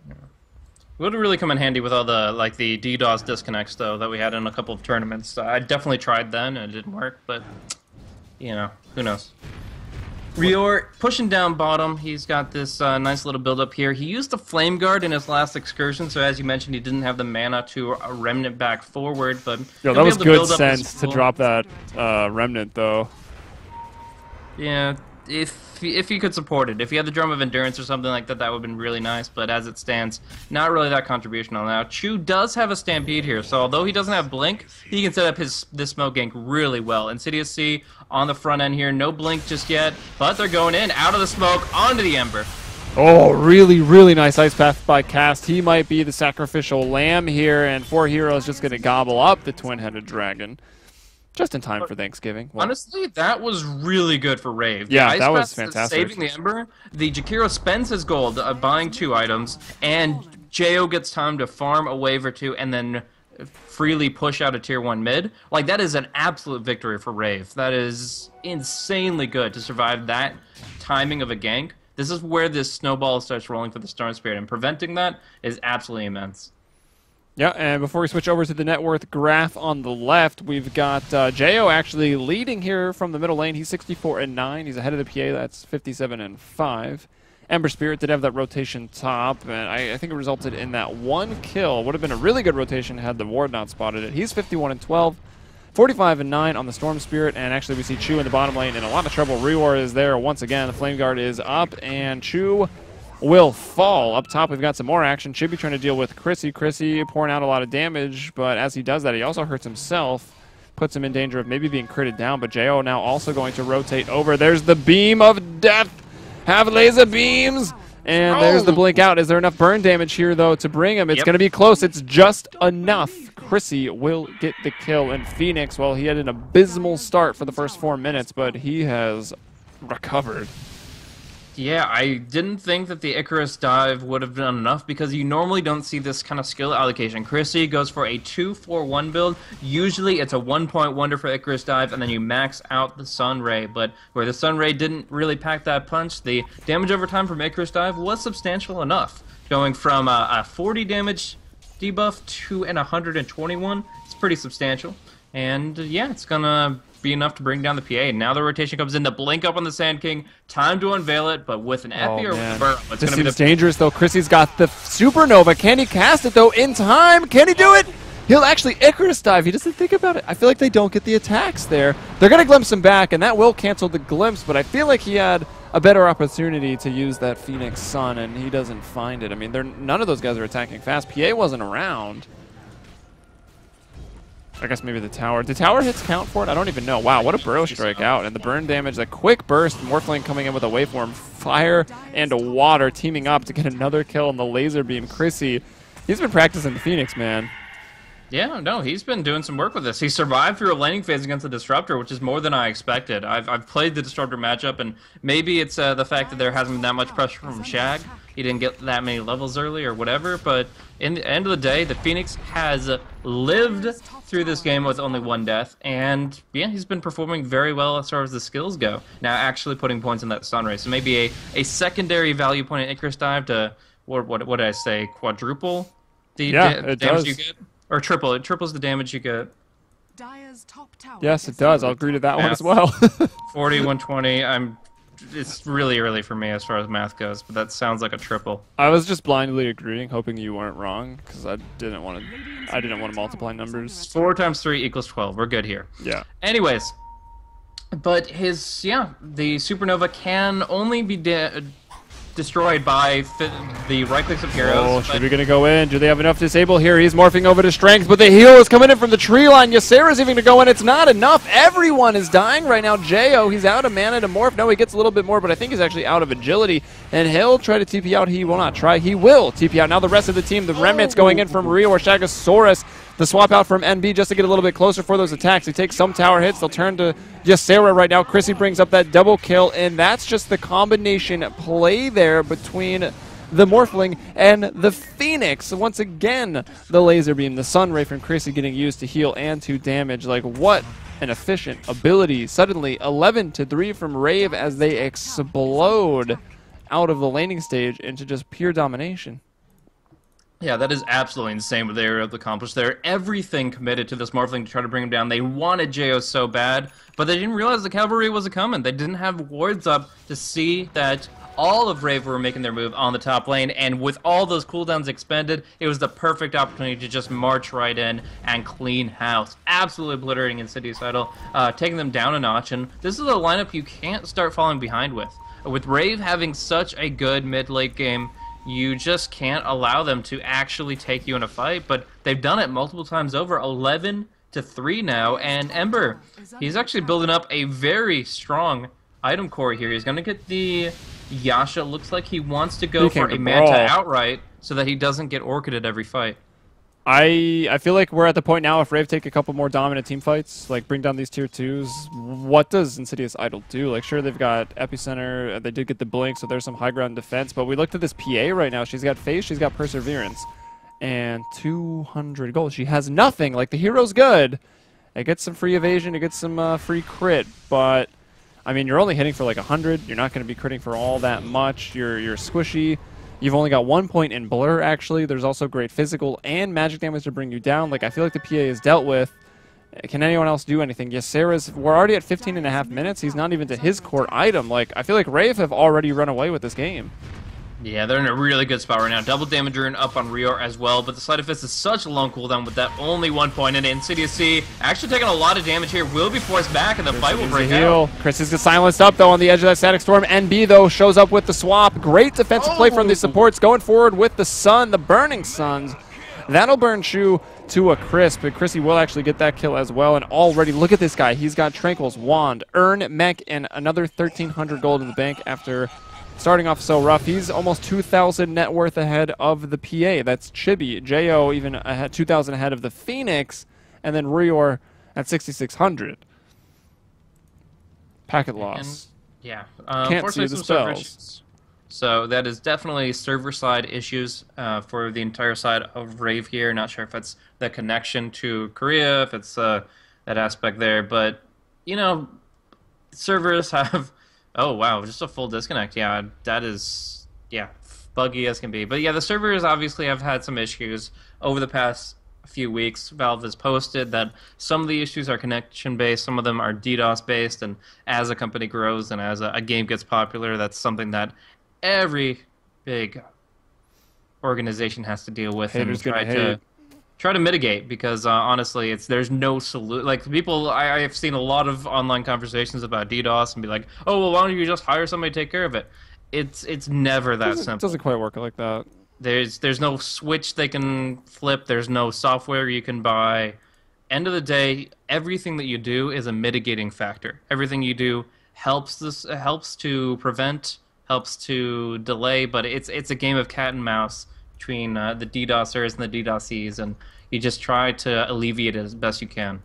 It would really come in handy with all the the DDoS disconnects though that we had in a couple of tournaments. I definitely tried then and it didn't work, but you know, who knows. Rior pushing down bottom. He's got this nice little build up here. He used the Flame Guard in his last excursion, so as you mentioned, he didn't have the mana to Remnant back forward. But
that was good sense to drop that Remnant though.
Yeah, if he could support it. If he had the Drum of Endurance or something like that, that would have been really nice. But as it stands, not really that contributional now. Chu does have a Stampede here, so although he doesn't have Blink, he can set up this smoke gank really well. Insidious C on the front end here. No Blink just yet, but they're going in, out of the smoke, onto the Ember.
Oh, really, really nice Ice Path by Cast. He might be the sacrificial lamb here, and 4 heroes just going to gobble up the Twin-Headed Dragon. Just in time for Thanksgiving. Well,
honestly, that was really good for Rave.
Yeah, that was fantastic.
Saving the Ember. The Jakiro spends his gold buying 2 items, and Jo gets time to farm a wave or 2 and then freely push out a tier 1 mid. Like, that is an absolute victory for Rave. That is insanely good to survive that timing of a gank. This is where this snowball starts rolling for the Storm Spirit, and preventing that is absolutely immense.
Yeah, and before we switch over to the net worth graph on the left, we've got Jo actually leading here from the middle lane. He's 64-9. He's ahead of the PA. That's 57-5. Ember Spirit did have that rotation top, and I think it resulted in that 1 kill. Would have been a really good rotation had the ward not spotted it. He's 51-12. 45-9 on the Storm Spirit, and actually we see Chu in the bottom lane in a lot of trouble. Rior is there once again. The Flame Guard is up, and Chu will fall. Up top, we've got some more action. Chibi trying to deal with Chrissy. Chrissy pouring out a lot of damage, but as he does that, he also hurts himself. Puts him in danger of maybe being critted down, but Jo now also going to rotate over. There's the Beam of Death. Have laser beams. And there's the blink out. Is there enough burn damage here, though, to bring him? It's going to be close. It's just enough. Chrissy will get the kill. And Phoenix, well, he had an abysmal start for the first 4 minutes, but he has recovered.
Yeah, I didn't think that the Icarus dive would have done enough because you normally don't see this kind of skill allocation. Chrissy goes for a 2-4-1 build. Usually it's a 1-point wonder for Icarus dive, and then you max out the Sun Ray. But where the Sun Ray didn't really pack that punch, the damage over time from Icarus dive was substantial enough. Going from a 40 damage debuff to an 121, it's pretty substantial. And yeah, it's gonna be enough to bring down the PA. Now the rotation comes in to blink up on the Sand King. Time to unveil it, but with an Epi or Burrow. It's
this seems dangerous, though. Chrissy's got the Supernova. Can he cast it, though, in time? Can he do it? He'll actually Icarus dive. He doesn't think about it. I feel like they don't get the attacks there. They're going to glimpse him back, and that will cancel the glimpse, but I feel like he had a better opportunity to use that Phoenix Sun, and he doesn't find it. I mean, none of those guys are attacking fast. PA wasn't around. I guess maybe the tower. Did tower hits count for it? I don't even know. Wow, what a burrow strike out. And the burn damage, that quick burst, Morphling coming in with a waveform. Fire and water teaming up to get another kill on the laser beam. Chrissy, he's been practicing the Phoenix, man.
Yeah, no, he's been doing some work with this. He survived through a laning phase against the Disruptor, which is more than I expected. I've played the Disruptor matchup, and maybe it's the fact that there hasn't been that much pressure from Shag. He didn't get that many levels early or whatever, but in the end of the day, the Phoenix has lived through this game with only one death, and yeah, he's been performing very well as far as the skills go. Now actually putting points in that stun ray, so maybe a secondary value point in Icarus Dive to, what did I say, quadruple the damage you get? Or triple. It triples the damage you get.
Yes, it does. I'll agree to that one as well.
40, 120. It's really early for me as far as math goes, but that sounds like a triple.
I was just blindly agreeing, hoping you weren't wrong, because I didn't want to multiply numbers.
4 times 3 equals 12. We're good here.
Yeah.
Anyways, but the supernova can only be destroyed by the right clicks of heroes.
Oh, should we gonna go in? Do they have enough disable here? He's morphing over to strength, but the heal is coming in from the tree line. Ysera's even gonna go in. It's not enough. Everyone is dying right now. Jo, he's out of mana to morph. No, he gets a little bit more, but I think he's actually out of agility. And he'll try to TP out. He will not try. He will TP out. Now the rest of the team, the remnants going in from Rio or Shagasaurus. The swap out from NB just to get a little bit closer for those attacks. He takes some tower hits. They'll turn to Ysera right now. Chrissy brings up that double kill, and that's just the combination play there between the Morphling and the Phoenix. Once again, the laser beam, the sun ray from Chrissy getting used to heal and to damage. Like, what an efficient ability. Suddenly, 11-3 from Rave as they explode out of the laning stage into just pure domination.
Yeah, that is absolutely insane what they were able to accomplish there. Everything committed to this Morphling to try to bring him down. They wanted Jo so bad, but they didn't realize the cavalry was coming. They didn't have wards up to see that all of Rave were making their move on the top lane, and with all those cooldowns expended, it was the perfect opportunity to just march right in and clean house. Absolutely obliterating Insidious Idol, taking them down a notch, and this is a lineup you can't start falling behind with. With Rave having such a good mid-late game, you just can't allow them to actually take you in a fight, but they've done it multiple times over. 11-3 now, and Ember, he's actually building up a very strong item core here. He's going to get the Yasha. Looks like he wants to go for a Manta outright so that he doesn't get Orchid at every fight.
I feel like we're at the point now, if Rave take a couple more dominant team fights, like bring down these tier 2s, what does Insidious Idol do? Like, sure, they've got Epicenter, they did get the Blink, so there's some high ground defense, but we looked at this PA right now. She's got Phase, she's got Perseverance, and 200 gold. She has nothing. Like, the hero's good. It gets some free evasion, it gets some free crit, but, I mean, you're only hitting for like 100. You're not going to be critting for all that much. You're squishy. You've only got 1 point in Blur, actually. There's also great physical and magic damage to bring you down. Like, I feel like the PA is dealt with. Can anyone else do anything? Yes, we're already at 15.5 minutes. He's not even to his core item. Like, I feel like Rave have already run away with this game.
Yeah, they're in a really good spot right now. Double damage rune up on Rior as well, but the Sleight of Fist is such a long cooldown with that only 1 point in it. Insidious C actually taking a lot of damage here, will be forced back, and the fight will break out.
Chris is silenced up, though, on the edge of that Static Storm. NB, though, shows up with the swap. Great defensive play from the supports, going forward with the Sun, the Burning Suns. That'll burn Shu to a crisp, but Chrissy will actually get that kill as well. And already, look at this guy. He's got Tranquil's Wand, Earn, Mech, and another 1,300 gold in the bank after starting off so rough. He's almost 2,000 net worth ahead of the PA. That's Chibi. Jo even ahead, 2,000 ahead of the Phoenix, and then Rior at 6,600. Packet loss.
Yeah.
Can't see the spells.
So that is definitely server-side issues for the entire side of Rave here. Not sure if it's the connection to Korea, if it's that aspect there. But, you know, servers have... Oh, wow, just a full disconnect. Yeah, that is, buggy as can be. But yeah, the servers obviously have had some issues over the past few weeks. Valve has posted that some of the issues are connection-based, some of them are DDoS-based, and as a company grows and as a game gets popular, that's something that every big organization has to deal with.
Haters gonna hate.
try to mitigate because honestly, there's no solution. Like people, I've seen a lot of online conversations about DDoS and be like, oh well, why don't you just hire somebody to take care of it? It's never that
Doesn't
simple.
quite work like that.
There's no switch they can flip. There's no software you can buy. End of the day, everything that you do is a mitigating factor. Everything you do helps to prevent, helps to delay, but it's a game of cat and mouse between the DDoSers and the DDoSees, and you just try to alleviate it as best you can.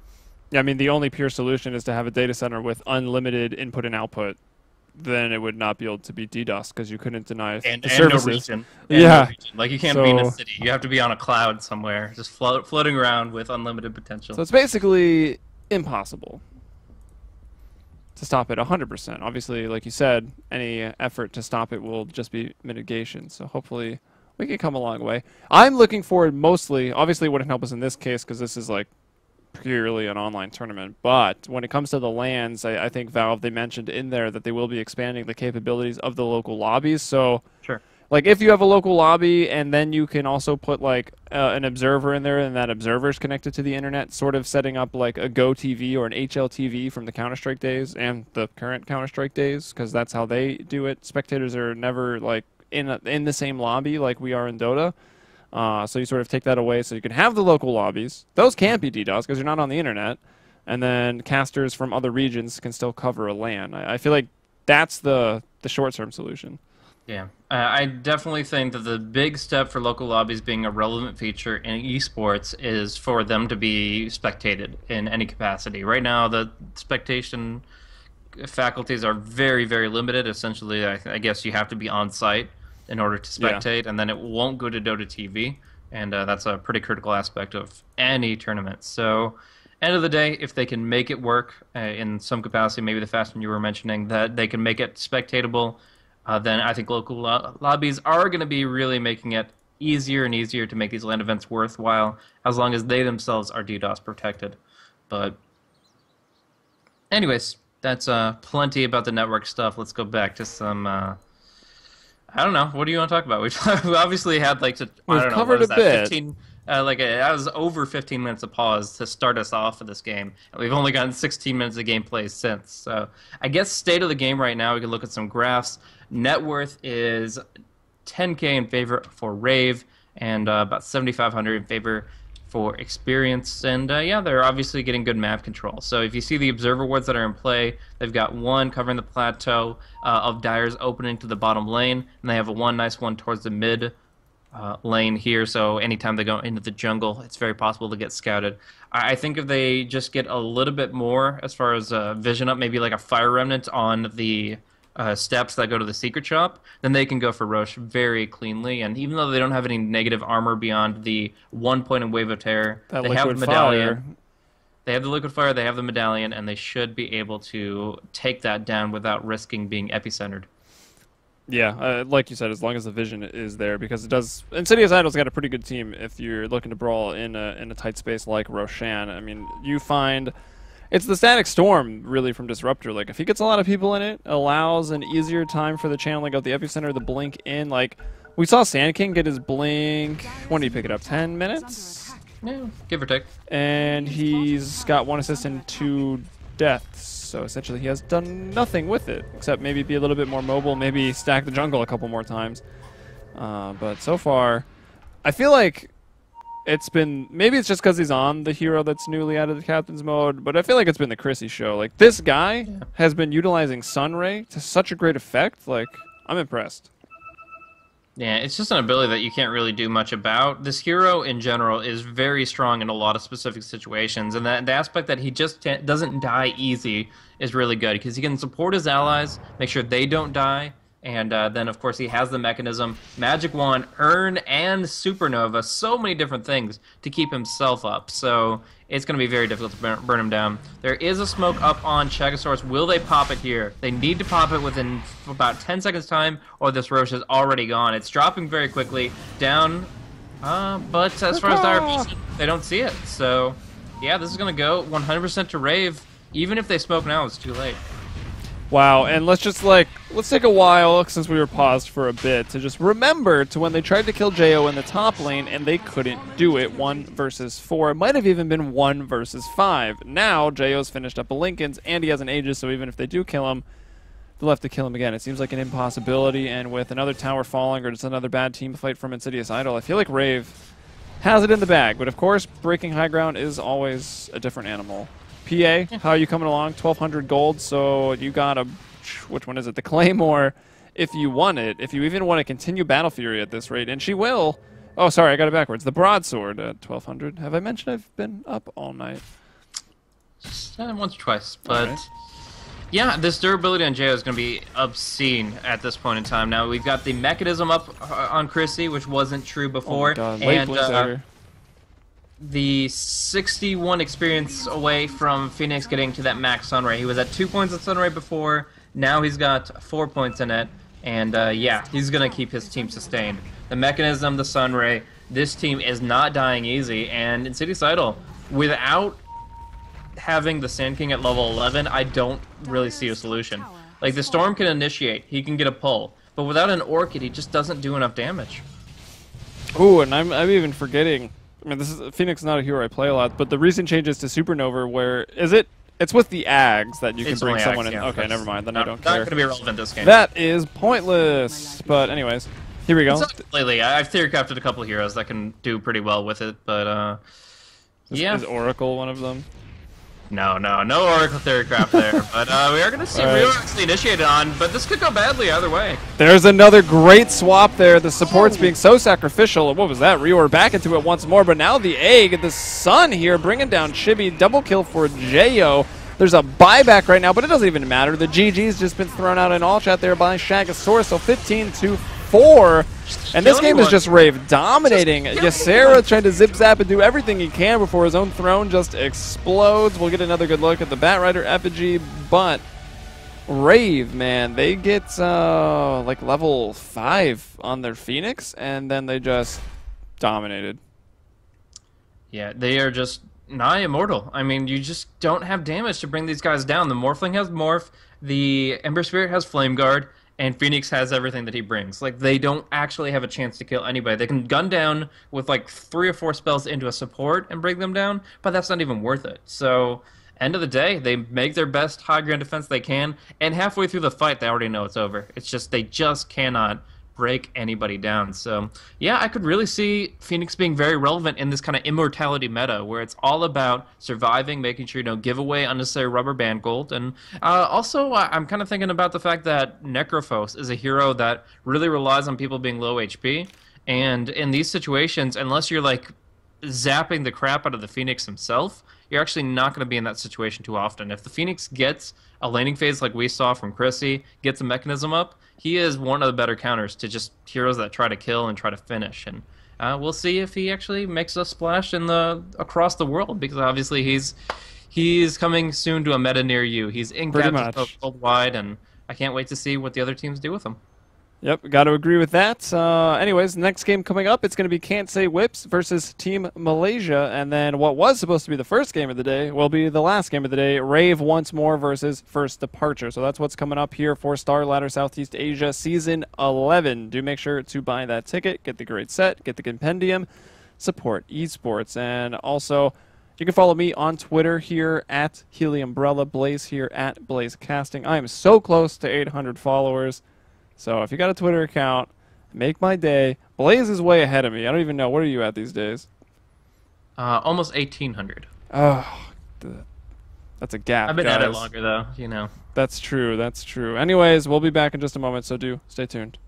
Yeah, I mean, the only pure solution is to have a data center with unlimited input and output. Then it would not be able to be DDoS because you couldn't deny the
And no
services.
region. No
Yeah.
region. Like you can't be in a
So,
city. You have to be on a cloud somewhere, just floating around with unlimited potential.
so it's basically impossible to stop it 100%. Obviously, like you said, any effort to stop it will just be mitigation. So hopefully we can come a long way. I'm looking forward mostly, obviously it wouldn't help us in this case because this is like purely an online tournament. But when it comes to the LANs, I think Valve, they mentioned in there that they will be expanding the capabilities of the local lobbies. So
Sure.
like if you have a local lobby and then you can also put like an observer in there and that observer is connected to the internet, sort of setting up like a Go TV or an HLTV from the Counter-Strike days and the current Counter-Strike days, because that's how they do it. Spectators are never like in the same lobby like we are in Dota. So you sort of take that away so you can have the local lobbies. Those can't be DDoS because you're not on the internet. And then casters from other regions can still cover a LAN. I feel like that's the short-term solution.
Yeah, I definitely think that the big step for local lobbies being a relevant feature in esports is for them to be spectated in any capacity. Right now, the spectation faculties are very, very limited. Essentially, I guess you have to be on site in order to
Yeah.
spectate, and then it won't go to Dota TV, and that's a pretty critical aspect of any tournament. So, end of the day, if they can make it work in some capacity, maybe the fashion you were mentioning, that they can make it spectatable, then I think local lobbies are going to be really making it easier and easier to make these LAN events worthwhile, as long as they themselves are DDoS protected. But, anyways, that's plenty about the network stuff. Let's go back to some. I don't know. What do you want to talk about? We obviously had like I
We've
don't know.
covered
What was
a
that?
bit.
15. That was over 15 minutes of pause to start us off for this game, and we've only gotten 16 minutes of gameplay since. So I guess state of the game right now. We can look at some graphs. Net worth is 10K in favor for Rave, and about 7,500 in favor for experience. And yeah, they're obviously getting good map control. So if you see the observer wards that are in play, they've got one covering the plateau of Dyer's opening to the bottom lane, and they have one nice one towards the mid lane here. So anytime they go into the jungle, it's very possible to get scouted. I think if they just get a little bit more as far as vision up, maybe like a fire remnant on the steps that go to the secret shop, then they can go for Roche very cleanly. And even though they don't have any negative armor beyond the 1 point in Wave of Terror,
That
they have the
liquid
medallion.
fire.
They have the liquid fire, they have the medallion, and they should be able to take that down without risking being epicentered.
Yeah, like you said, as long as the vision is there, because it does. Insidious Idol's got a pretty good team if you're looking to brawl in a tight space like Roshan. I mean, you find it's the static storm really from Disruptor. Like if he gets a lot of people in it, allows an easier time for the channeling of the epicenter, the blink in. Like we saw Sand King get his blink. When did he pick it up? 10 minutes,
Yeah, give or take.
and he's got 1 assist and 2 deaths. So essentially, he has done nothing with it except maybe be a little bit more mobile, maybe stack the jungle a couple more times. But so far, I feel like it's been, maybe it's just because he's on the hero that's newly out of the captain's mode, but I feel like it's been the Chrissy show. Like this guy has been utilizing Sunray to such a great effect. Like I'm impressed.
Yeah, it's just an ability that you can't really do much about. This hero in general is very strong in a lot of specific situations, and that the aspect that he just doesn't die easy is really good because he can support his allies, make sure they don't die, and then of course he has the mechanism, Magic Wand, Urn, and Supernova, so many different things to keep himself up. So it's going to be very difficult to burn him down. There is a smoke up on Chegosaurus. Will they pop it here? They need to pop it within about 10 seconds time, or this Roche is already gone. It's dropping very quickly down, but as far as Dire, they don't see it. So, yeah, this is going to go 100% to Rave. Even if they smoke now, it's too late.
Wow, and let's take a while, since we were paused for a bit, to just remember to when they tried to kill Jo in the top lane and they couldn't do it. 1 versus 4. It might have even been 1 versus 5. Now, Jo's finished up a Linken's and he has an Aegis, so even if they do kill him, they'll have to kill him again. It seems like an impossibility, and with another tower falling or just another bad team fight from Insidious Idol, I feel like Rave has it in the bag. But of course, breaking high ground is always a different animal. PA, how are you coming along? 1,200 gold, so you got a... Which one is it? The Claymore, if you want it. If you even want to continue Battle Fury at this rate, and she will. Oh, sorry, I got it backwards. The Broadsword at 1,200. Have I mentioned I've been up all night?
Once or twice, but...
Right.
Yeah, this durability on Jo is going to be obscene at this point in time. Now, we've got the mechanism up on Chrissy, which wasn't true before.
Oh my God. And
the 61 experience away from Phoenix getting to that max Sunray. He was at 2 points of Sunray before. Now he's got 4 points in it. And yeah, he's going to keep his team sustained. The mechanism, the Sunray, this team is not dying easy. And Insidious Idol, without having the Sand King at level 11, I don't really see a solution. Like, the Storm can initiate, he can get a pull, but without an Orchid, he just doesn't do enough damage.
Ooh, and I'm even forgetting. I mean, Phoenix is not a hero I play a lot, but the recent changes to Supernova, where is it? It's with the Ags that you can bring someone in. Okay, never mind. Then I don't care.
Not going to be relevant this game.
That is pointless. But anyways, here we go.
Lately, I've theory crafted a couple of heroes that can do pretty well with it, but yeah.
Is Oracle one of them?
No Oracle Theorycraft there, but we are going to see Rio actually initiated on, but this could go badly either way.
There's another great swap there. The support's being so sacrificial. What was that? Reor back into it once more, but now the egg, the sun here, bringing down Chibi. Double kill for Jo. There's a buyback right now, but it doesn't even matter. The GG's just been thrown out in all chat there by Shagasaurus, so 15-4. And this game is just Rave dominating. Ysera trying to zip-zap and do everything he can before his own throne just explodes. We'll get another good look at the Batrider effigy, but Rave, man, they get like level 5 on their Phoenix, and then they just dominated.
Yeah, they are just nigh immortal. I mean, you just don't have damage to bring these guys down. The Morphling has Morph, the Ember Spirit has Flame Guard, and Phoenix has everything that he brings. Like, they don't actually have a chance to kill anybody. They can gun down with like 3 or 4 spells into a support and bring them down, but that's not even worth it. So, end of the day, they make their best high ground defense they can, and halfway through the fight, they already know it's over. It's just, they just cannot break anybody down. So, yeah, I could really see Phoenix being very relevant in this kind of immortality meta, where it's all about surviving, making sure you don't give away unnecessary rubber band gold. And also, I'm kind of thinking about the fact that Necrophos is a hero that really relies on people being low HP. And in these situations, unless you're like zapping the crap out of the Phoenix himself, you're actually not going to be in that situation too often. If the Phoenix gets a laning phase like we saw from Chrissy, gets a mechanism up, he is one of the better counters to just heroes that try to kill and try to finish. And we'll see if he actually makes a splash in across the world, because obviously he's coming soon to a meta near you. He's in capture worldwide, and I can't wait to see what the other teams do with him.
Yep, got to agree with that. Anyways, next game coming up, it's going to be Can't Say Whips versus Team Malaysia. And then what was supposed to be the first game of the day will be the last game of the day, Rave once more versus First Departure. So that's what's coming up here for Starladder Southeast Asia Season 11. Do make sure to buy that ticket, get the great set, get the compendium, support esports. And also, you can follow me on Twitter here at Heliumbrella, Blaze here at Blaze Casting. I am so close to 800 followers. So if you got a Twitter account, make my day. Blaze is way ahead of me. I don't even know. What are you at these days?
Almost 1,800.
Oh, that's a gap,
I've been
guys.
at it longer, though, you know.
That's true. That's true. Anyways, we'll be back in just a moment, so do stay tuned.